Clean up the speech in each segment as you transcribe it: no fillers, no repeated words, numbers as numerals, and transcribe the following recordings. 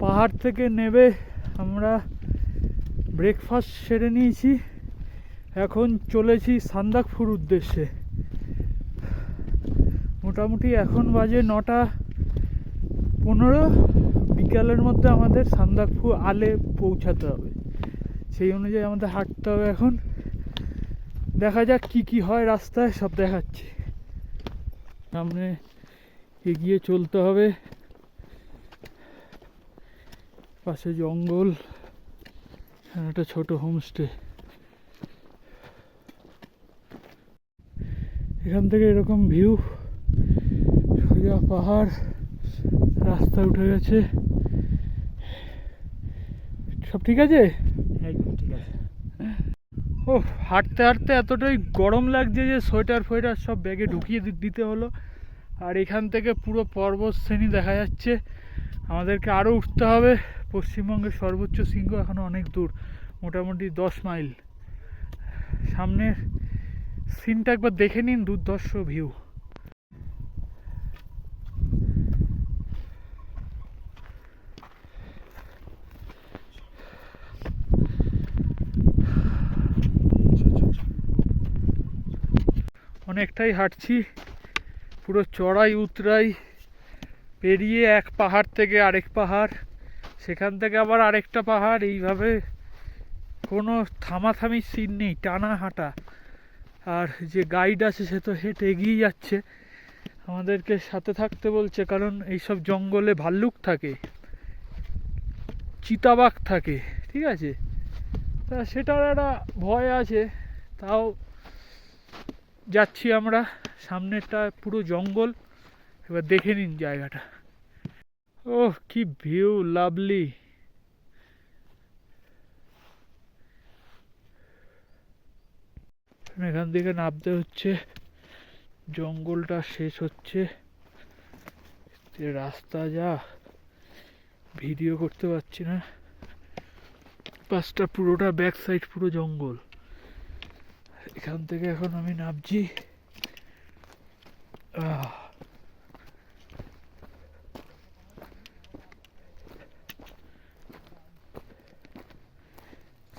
পাহাড় থেকে নেমে আমরা ব্রেকফাস্ট সেরে নিয়েছি, এখন চলেছি সান্দাকফুর উদ্দেশ্যে। মোটামুটি এখন বাজে 9:15, বিকালের মধ্যে আমাদের সান্দাকফু আলে পৌঁছাতে হবে। সেই অনুযায়ী আমাদের হাঁটতে হবে। এখন দেখা যাক কি কি হয় রাস্তায়, সব দেখাচ্ছি। সামনে এগিয়ে চলতে হবে, পাশে জঙ্গল, একটা ছোট হোমস্টে। এখান থেকে এরকম ভিউ, সোজা পাহাড়, রাস্তা উঠে গেছে। সব ঠিক আছে? একদম ঠিক আছে। ও, হাঁটতে হাঁটতে এতটাই গরম লাগছে যে সোয়েটার ফোয়েটার সব ব্যাগে ঢুকিয়ে দিতে হলো। আর এখান থেকে পুরো পর্বত শ্রেণী দেখা যাচ্ছে। আমাদেরকে আরও উঠতে হবে। পশ্চিমবঙ্গের সর্বোচ্চ শৃঙ্গ এখনও অনেক দূর, মোটামুটি 10 মাইল। সামনের সিনটা একবার দেখে নিন, দুর্ধর্ষ ভিউ। অনেকটাই হাঁটছি, পুরো চড়াই উতরাই পেরিয়ে এক পাহাড় থেকে আরেক পাহাড়, সেখান থেকে আবার আরেকটা পাহাড়, এইভাবে কোনো থামাথামি সিন নেই, টানা হাঁটা। আর যে গাইড আছে সে তো হেঁটে এগিয়ে যাচ্ছে, আমাদেরকে সাথে থাকতে বলছে, কারণ এইসব জঙ্গলে ভাল্লুক থাকে, চিতাবাঘ থাকে, ঠিক আছে? তা সেটার একটা ভয় আছে, তাও যাচ্ছি আমরা। সামনেরটা পুরো জঙ্গল, এবার দেখে নিন জায়গাটা। ওহ, কি ভিউ, লাভলি। এখান থেকে নামতে হচ্ছে, জঙ্গলটা শেষ হচ্ছে। রাস্তা যা, ভিডিও করতে পারছি না। পাশটা পুরোটা ব্যাক সাইড পুরো জঙ্গল। এখান থেকে এখন আমি নামছি।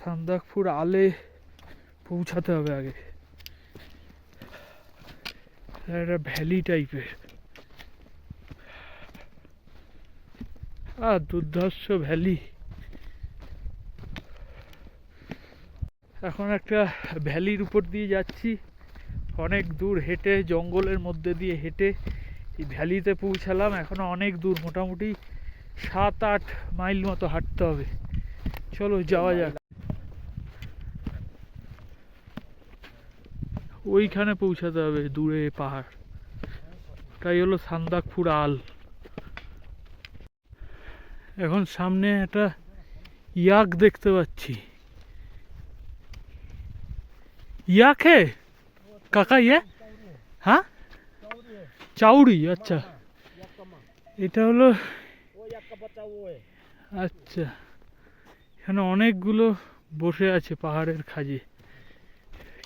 সান্দাকফুর আলে পৌঁছাতে হবে আগে। একটা ভ্যালি টাইপের, দুর্ধর্ষ ভ্যালি। এখন একটা ভ্যালির উপর দিয়ে যাচ্ছি, অনেক দূর হেঁটে, জঙ্গলের মধ্যে দিয়ে হেঁটে এই ভ্যালিতে পৌঁছালাম। এখনো অনেক দূর, মোটামুটি 7-8 মাইল মতো হাঁটতে হবে। চলো যাওয়া যাক। ওইখানে পৌঁছাতে হবে দূরে পাহাড়, তাই হলো সান্দাকফুর আল। এখন সামনে একটা ইয়াক দেখতে পাচ্ছি। ইয়াক হে কাকা, ইয়ে হ্যাঁ চাউরি, আচ্ছা এটা হলো, আচ্ছা। এখানে অনেকগুলো বসে আছে পাহাড়ের খাঁজে,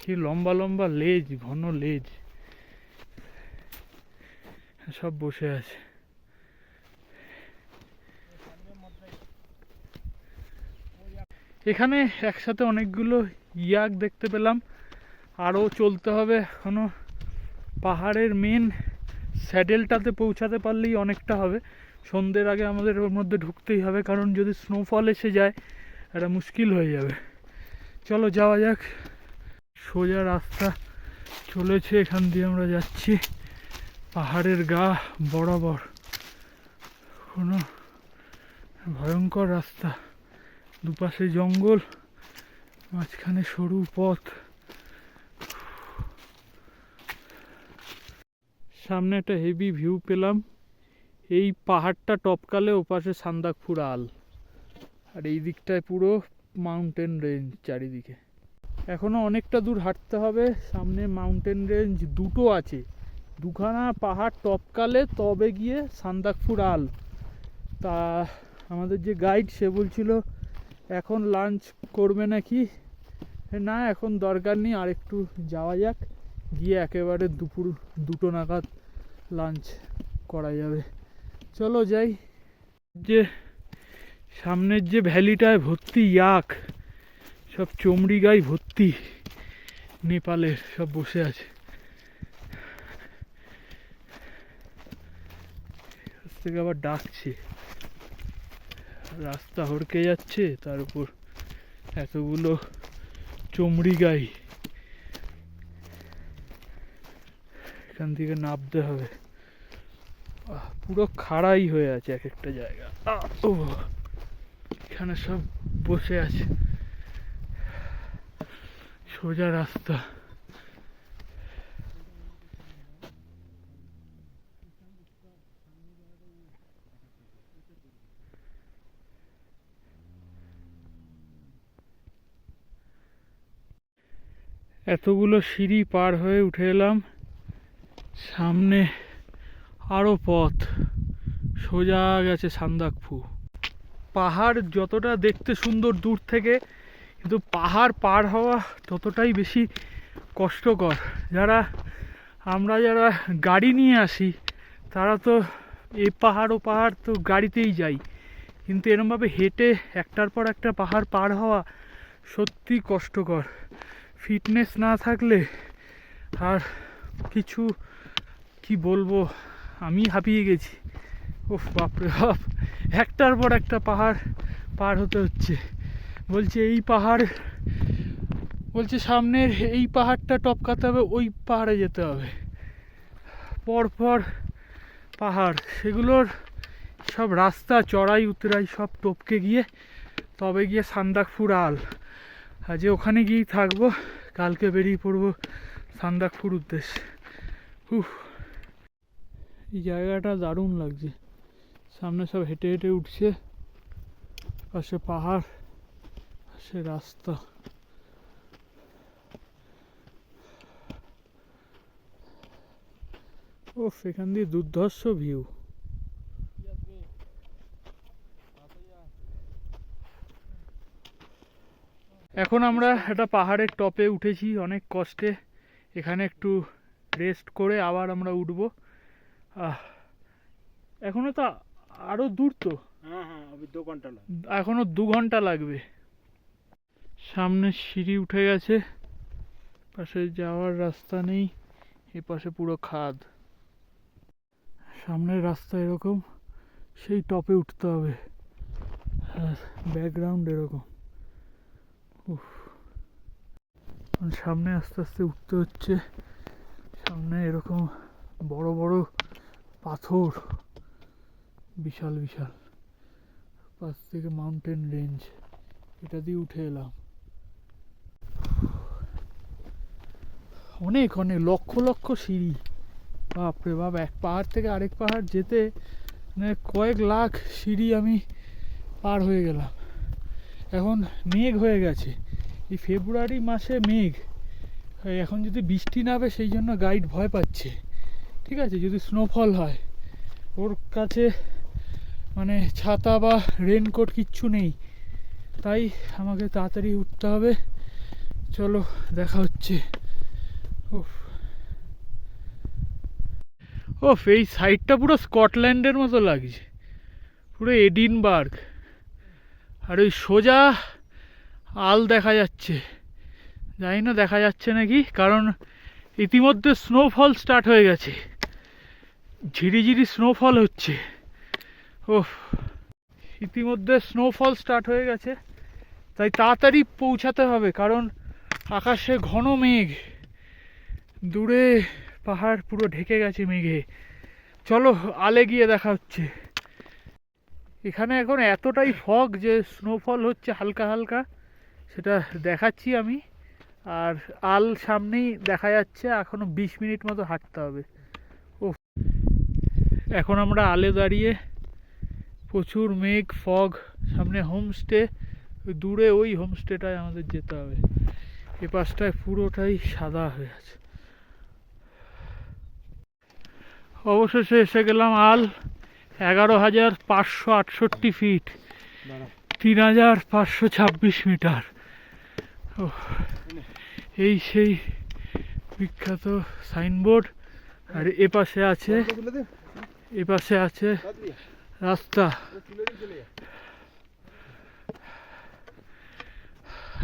কি লম্বা লম্বা লেজ, ঘন লেজ, সব বসে আছে। এখানে একসাথে অনেকগুলো ইয়াক দেখতে পেলাম। আরও চলতে হবে এখনো, পাহাড়ের মেন স্যাডেলটাতে পৌঁছাতে পারলেই অনেকটা হবে। সন্ধ্যের আগে আমাদের ওর মধ্যে ঢুকতেই হবে, কারণ যদি স্নোফল এসে যায় এটা মুশকিল হয়ে যাবে। চলো যাওয়া যাক। সোজা রাস্তা চলেছে, এখান দিয়ে আমরা যাচ্ছি পাহাড়ের গা বরাবর। কোনো ভয়ঙ্কর রাস্তা, দুপাশে জঙ্গল, মাঝখানে সরু পথ। সামনে একটা হেভি ভিউ পেলাম। এই পাহাড়টা টপকালে ওপাশে সান্দাকফুর আল, আর এই দিকটায় পুরো মাউন্টেন রেঞ্জ চারিদিকে। এখনো অনেকটা দূর হাঁটতে হবে। সামনে মাউন্টেন রেঞ্জ দুটো আছে, দুখানা পাহাড় টপকালে তবে গিয়ে সান্দাকফুর আল। তা আমাদের যে গাইড সে বলছিল এখন লাঞ্চ করবে নাকি। না, এখন দরকার নেই, আর একটু যাওয়া যাক, গিয়ে একেবারে দুপুর 2টো নাগাদ লাঞ্চ করা যাবে। চলো যাই। যে সামনের যে ভ্যালিটায় ভর্তি ইয়াক, সব চমড়ি গাই ভর্তি, নেপালের সব বসে আছে। থেকে আবার ডাকছে, রাস্তা হড়কে যাচ্ছে, তার উপর এতগুলো চমড়ি গাই। এখান থেকে নামতে হবে, পুরো খাড়াই হয়ে আছে এক একটা জায়গা। ও এখানে সব বসে আছে, সোজা রাস্তা। এতগুলো সিঁড়ি পার হয়ে উঠে এলাম, সামনে আরো পথ সোজা গেছে সান্দাকফু। পাহাড় যতটা দেখতে সুন্দর দূর থেকে, কিন্তু পাহাড় পার হওয়া ততটাই বেশি কষ্টকর। আমরা যারা গাড়ি নিয়ে আসি তারা তো এই পাহাড় ও পাহাড় তো গাড়িতেই যাই, কিন্তু এরমভাবে হেঁটে একটার পর একটা পাহাড় পার হওয়া সত্যি কষ্টকর। ফিটনেস না থাকলে আর কিছু কি বলবো, আমি হাঁপিয়ে গেছি। ওফ বাপরে বাপ, একটার পর একটা পাহাড় পার হতে হচ্ছে। বলছে এই পাহাড়, বলছে সামনের এই পাহাড়টা টপকাতে হবে, ওই পাহাড়ে যেতে হবে, পরপর পাহাড়। সেগুলোর সব রাস্তা চড়াই উতরাই সব টপকে গিয়ে তবে গিয়ে সান্দাকফু আল। আজ ওখানে গিয়েই থাকবো, কালকে বেরিয়ে পড়বো সান্দাকফুর উদ্দেশ্যে। এই জায়গাটা দারুণ লাগছে, সামনে সব হেঁটে হেঁটে উঠছে, পাশে পাহাড়, পাশে রাস্তা। ও সেখান দিয়ে দুর্ধর্ষ ভিউ। এখন আমরা একটা পাহাড়ের টপে উঠেছি অনেক কষ্টে, এখানে একটু রেস্ট করে আবার আমরা উঠবো। এখনো তো আরো দূর তো, এখনো 2 ঘন্টা লাগবে। সামনে সিঁড়ি উঠে গেছে, পাশে যাওয়ার রাস্তা নেই, এ পাশে পুরো খাদ। সামনের রাস্তা এরকম, সেই টপে উঠতে হবে, আর ব্যাকগ্রাউন্ড এরকম। সামনে আস্তে আস্তে উঠতে হচ্ছে, সামনে এরকম বড় বড় পাথর, বিশাল বিশাল, পাশ থেকে মাউন্টেন রেঞ্জ, এটা দিয়ে উঠে এলাম। অনেক অনেক লক্ষ লক্ষ সিঁড়ি, বাপরে বাপ, এক পাহাড় থেকে আরেক পাহাড় যেতে মানে কয়েক লাখ সিঁড়ি আমি পার হয়ে গেলাম। এখন মেঘ হয়ে গেছে, এই ফেব্রুয়ারি মাসে মেঘ, এখন যদি বৃষ্টি নামে সেই জন্য গাইড ভয় পাচ্ছে। ঠিক আছে, যদি স্নোফল হয়, ওর কাছে মানে ছাতা বা রেনকোট কিচ্ছু নেই, তাই আমাকে তাড়াতাড়ি উঠতে হবে। চলো দেখা হচ্ছে। ওফ এই সাইডটা পুরো স্কটল্যান্ডের মতো লাগছে, পুরো এডিনবার্গ। আর ওই সোজা আল দেখা যাচ্ছে, জানি না দেখা যাচ্ছে নাকি, কারণ ইতিমধ্যে স্নোফল স্টার্ট হয়ে গেছে, ঝিরিঝিরি স্নোফল হচ্ছে। ওফ ইতিমধ্যে স্নোফল স্টার্ট হয়ে গেছে, তাই তাড়াতাড়ি পৌঁছাতে হবে, কারণ আকাশে ঘন মেঘ, দূরে পাহাড় পুরো ঢেকে গেছে মেঘে। চলো আলে গিয়ে দেখা হচ্ছে। এখানে এখন এতটাই ফগ যে স্নোফল হচ্ছে হালকা হালকা, সেটা দেখাচ্ছি আমি। আর আল সামনেই দেখা যাচ্ছে, এখনো 20 মিনিট মতো হাঁটতে হবে। ও এখন আমরা আলে দাঁড়িয়ে, প্রচুর মেঘ, ফগ, সামনে হোমস্টে, দূরে ওই হোমস্টেটায় আমাদের যেতে হবে। এ পাশটায় পুরোটাই সাদা হয়ে আছে। অবশেষে এসে গেলাম আল, 11,568 ফিট, 3,526 মিটার। এই সেই বিখ্যাত সাইনবোর্ড, আর এ পাশে আছে রাস্তা।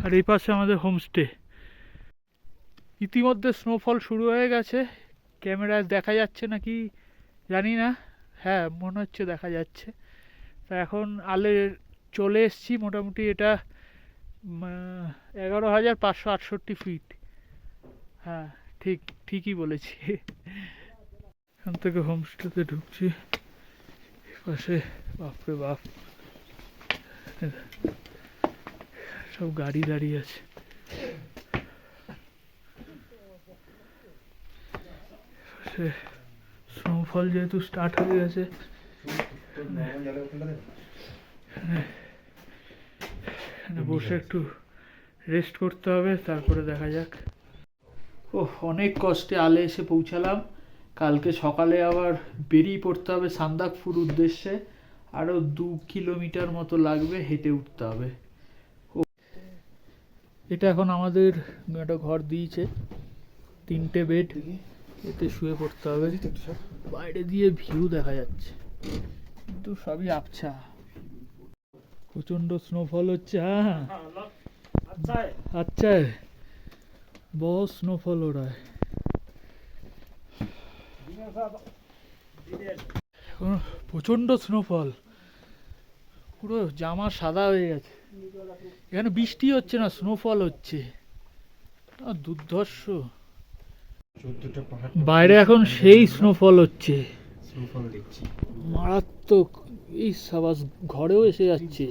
আর এই পাশে আমাদের হোমস্টে। ইতিমধ্যে স্নোফল শুরু হয়ে গেছে, ক্যামেরায় দেখা যাচ্ছে নাকি জানি না, হ্যাঁ মনে হচ্ছে দেখা যাচ্ছে। তা এখন আলে চলে এসছি, মোটামুটি এটা 11,568 ফিট। হ্যাঁ ঠিকই বলেছি। এখান থেকে হোমস্টেতে ঢুকছি, পাশে বাপরে বাপ সব গাড়ি দাঁড়িয়ে আছে। স্নোফল যেহেতু স্টার্ট হয়ে গেছে, এখানে বসে একটু রেস্ট করতে হবে, তারপরে দেখা যাক। ও অনেক কষ্টে আলে এসে পৌঁছালাম। কালকে সকালে আবার বেরিয়ে পড়তে হবে সান্দাকফুর উদ্দেশ্যে, আরও 2 কিলোমিটার মতো লাগবে, হেঁটে উঠতে হবে। এটা এখন আমাদের একটা ঘর দিয়েছে, 3টে বেড, এতে শুয়ে পড়তে হবে। বাইরে দিয়ে ভিউ দেখা যাচ্ছে, কিন্তু সবই আবছা। প্রচন্ড স্নোফল হচ্ছে। হ্যাঁ আচ্ছা, बहुत स्नोफॉल हो रहा है। এখন প্রচন্ড স্নোফল, পুরো জামা সাদা হয়ে গেছে। এখানে বৃষ্টি হচ্ছে না, স্নোফল হচ্ছে, দুর্ধর্ষ। বাইরে এখন সেই স্নোফল হচ্ছে, মারাত্মক। এই সাবাস ঘরেও এসে যাচ্ছে,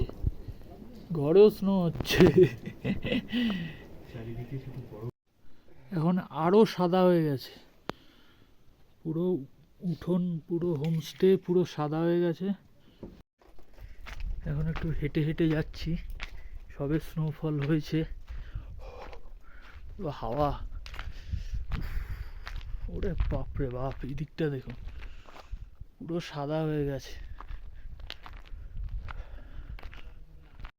ঘরেও স্নো হচ্ছে। এখন আরো সাদা হয়ে গেছে, পুরো উঠোন, পুরো হোমস্টে পুরো সাদা হয়ে গেছে। এখন একটু হেঁটে হেঁটে যাচ্ছি, সবে স্নোফল হয়েছে, পুরো হাওয়া। ওরে বাপরে বাপ, এই দিকটা দেখুন পুরো সাদা হয়ে গেছে,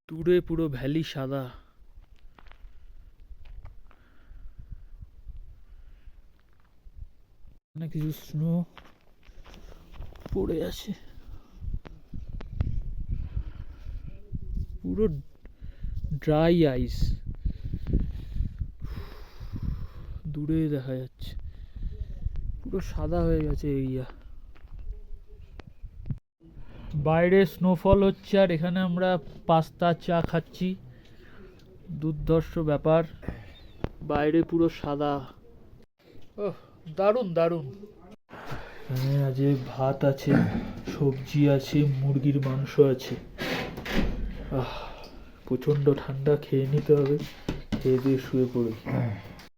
দূরে পুরো ভ্যালি সাদা। অনেক কিছু স্নো পড়ে আছে, পুরো ড্রাই আইস, দূরে দেখা যাচ্ছে পুরো সাদা হয়ে গেছে এরিয়া। বাইরে স্নোফল হচ্ছে আর এখানে আমরা পাস্তা চা খাচ্ছি, দুর্ধর্ষ ব্যাপার। বাইরে পুরো সাদা, ওহ দারুণ দারুণ। এখানে আজ ভাত আছে, সবজি আছে, মুরগির মাংস আছে। প্রচন্ড ঠান্ডা, খেয়ে নিতে হবে, খেয়ে দিয়ে শুয়ে পড়ি।